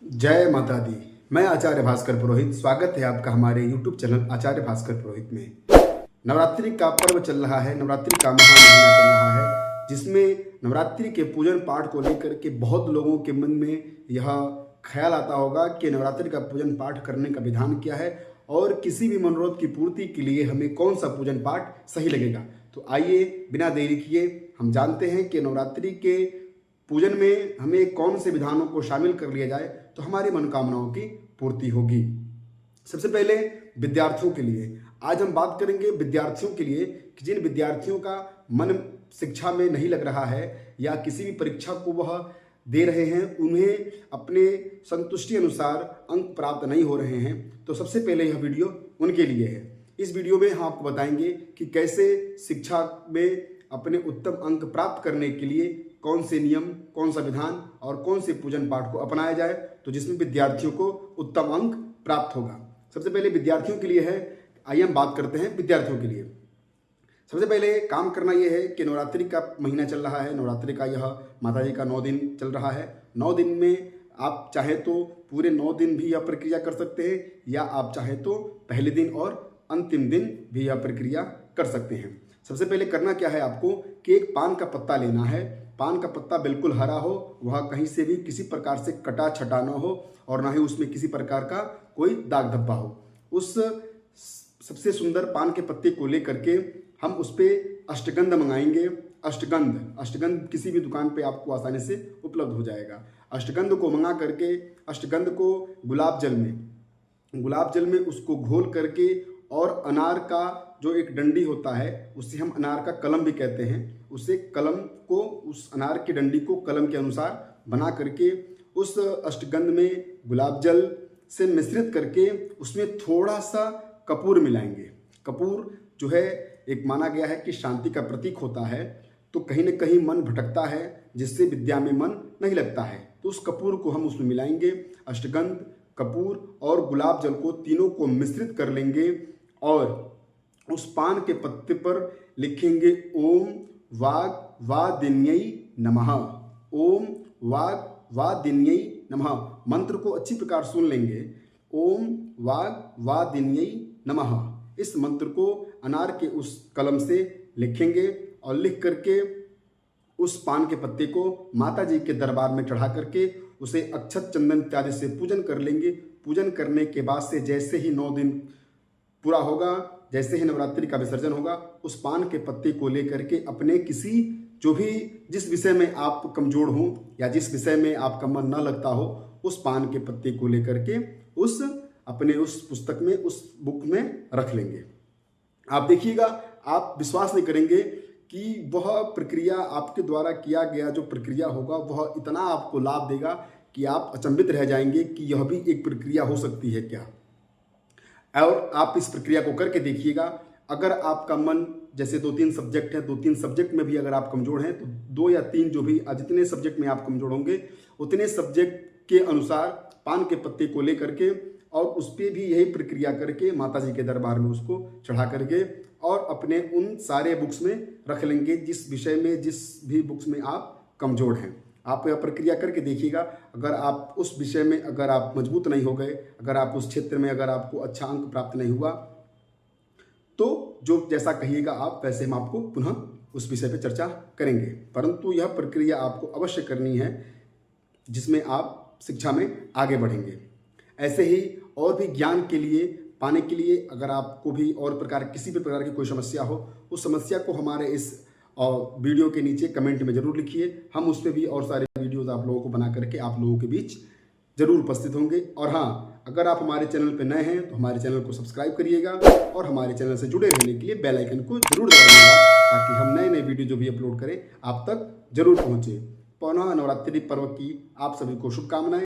जय माता दी। मैं आचार्य भास्कर पुरोहित, स्वागत है आपका हमारे YouTube चैनल आचार्य भास्कर पुरोहित में। नवरात्रि का पर्व चल रहा है, नवरात्रि का महामहीना चल रहा है, जिसमें नवरात्रि के पूजन पाठ को लेकर के बहुत लोगों के मन में यह ख्याल आता होगा कि नवरात्रि का पूजन पाठ करने का विधान क्या है और किसी भी मनोरथ की पूर्ति के लिए हमें कौन सा पूजन पाठ सही लगेगा। तो आइए बिना देरी किए हम जानते हैं कि नवरात्रि के पूजन में हमें कौन से विधानों को शामिल कर लिया जाए तो हमारी मनोकामनाओं की पूर्ति होगी। सबसे पहले विद्यार्थियों के लिए आज हम बात करेंगे, विद्यार्थियों के लिए कि जिन विद्यार्थियों का मन शिक्षा में नहीं लग रहा है या किसी भी परीक्षा को वह दे रहे हैं, उन्हें अपने संतुष्टि अनुसार अंक प्राप्त नहीं हो रहे हैं, तो सबसे पहले यह वीडियो उनके लिए है। इस वीडियो में हम आपको बताएंगे कि कैसे शिक्षा में अपने उत्तम अंक प्राप्त करने के लिए कौन से नियम, कौन सा विधान और कौन से पूजन पाठ को अपनाया जाए तो जिसमें विद्यार्थियों को उत्तम अंक प्राप्त होगा। सबसे पहले विद्यार्थियों के लिए है, आइए हम बात करते हैं विद्यार्थियों के लिए। सबसे पहले काम करना यह है कि नवरात्रि का महीना चल रहा है, नवरात्रि का यह माता जी का 9 दिन चल रहा है। 9 दिन में आप चाहे तो पूरे 9 दिन भी यह प्रक्रिया कर सकते हैं या आप चाहे तो पहले दिन और अंतिम दिन भी यह प्रक्रिया कर सकते हैं। सबसे पहले करना क्या है आपको कि एक पान का पत्ता लेना है। पान का पत्ता बिल्कुल हरा हो, वह कहीं से भी किसी प्रकार से कटा छटा ना हो और ना ही उसमें किसी प्रकार का कोई दाग धब्बा हो। उस सबसे सुंदर पान के पत्ते को लेकर के हम उस पर अष्टगंध मंगाएंगे। अष्टगंध किसी भी दुकान पे आपको आसानी से उपलब्ध हो जाएगा। अष्टगंध को मंगा करके अष्टगंध को गुलाब जल में उसको घोल करके और अनार का जो एक डंडी होता है उससे हम अनार का कलम भी कहते हैं, उससे कलम को, उस अनार की डंडी को कलम के अनुसार बना करके उस अष्टगंध में गुलाब जल से मिश्रित करके उसमें थोड़ा सा कपूर मिलाएंगे। कपूर जो है एक माना गया है कि शांति का प्रतीक होता है, तो कहीं न कहीं मन भटकता है जिससे विद्या में मन नहीं लगता है, तो उस कपूर को हम उसमें मिलाएंगे। अष्टगंध, कपूर और गुलाब जल को तीनों को मिश्रित कर लेंगे और उस पान के पत्ते पर लिखेंगे ओम वाग वादिन्यै नमः। ओम वाग वादिन्यै नमः मंत्र को अच्छी प्रकार सुन लेंगे। ओम वाग वादिन्यै नमः इस मंत्र को अनार के उस कलम से लिखेंगे और लिख करके उस पान के पत्ते को माता जी के दरबार में चढ़ा करके उसे अक्षत चंदन इत्यादि से पूजन कर लेंगे। पूजन करने के बाद से जैसे ही 9 दिन पूरा होगा, जैसे ही नवरात्रि का विसर्जन होगा, उस पान के पत्ते को लेकर के अपने किसी जिस विषय में आप कमजोर हो या जिस विषय में आपका मन न लगता हो, उस पान के पत्ते को लेकर के उस पुस्तक में, उस बुक में रख लेंगे। आप देखिएगा, आप विश्वास नहीं करेंगे कि वह प्रक्रिया आपके द्वारा किया गया जो प्रक्रिया होगा वह इतना आपको लाभ देगा कि आप अचंभित रह जाएंगे कि यह भी एक प्रक्रिया हो सकती है क्या। और आप इस प्रक्रिया को करके देखिएगा। अगर आपका मन, जैसे 2-3 सब्जेक्ट है, 2-3 सब्जेक्ट में भी अगर आप कमजोर हैं तो 2 या 3 जो भी जितने सब्जेक्ट में आप कमजोर होंगे उतने सब्जेक्ट के अनुसार पान के पत्ते को लेकर के और उस पर भी यही प्रक्रिया करके माता जी के दरबार में उसको चढ़ा करके और अपने उन सारे बुक्स में रख लेंगे जिस विषय में, जिस भी बुक्स में आप कमजोर हैं। आप यह प्रक्रिया करके देखिएगा। अगर आप उस विषय में अगर आप मजबूत नहीं हो गए, अगर आप उस क्षेत्र में अगर आपको अच्छा अंक प्राप्त नहीं हुआ, तो जो जैसा कहिएगा आप वैसे हम आपको पुनः उस विषय पर चर्चा करेंगे। परंतु यह प्रक्रिया आपको अवश्य करनी है जिसमें आप शिक्षा में आगे बढ़ेंगे। ऐसे ही और भी ज्ञान के लिए पाने के लिए अगर आपको भी और किसी भी प्रकार की कोई समस्या हो, उस समस्या को हमारे इस वीडियो के नीचे कमेंट में जरूर लिखिए। हम उस पर भी और सारे वीडियोस आप लोगों को बना करके आप लोगों के बीच जरूर उपस्थित होंगे। और हाँ, अगर आप हमारे चैनल पर नए हैं तो हमारे चैनल को सब्सक्राइब करिएगा और हमारे चैनल से जुड़े रहने के लिए बेल आइकन को जरूर दबाइएगा ताकि हम नए वीडियो जो भी अपलोड करें आप तक जरूर पहुँचे। पुनः नवरात्रि पर्व की आप सभी को शुभकामनाएं।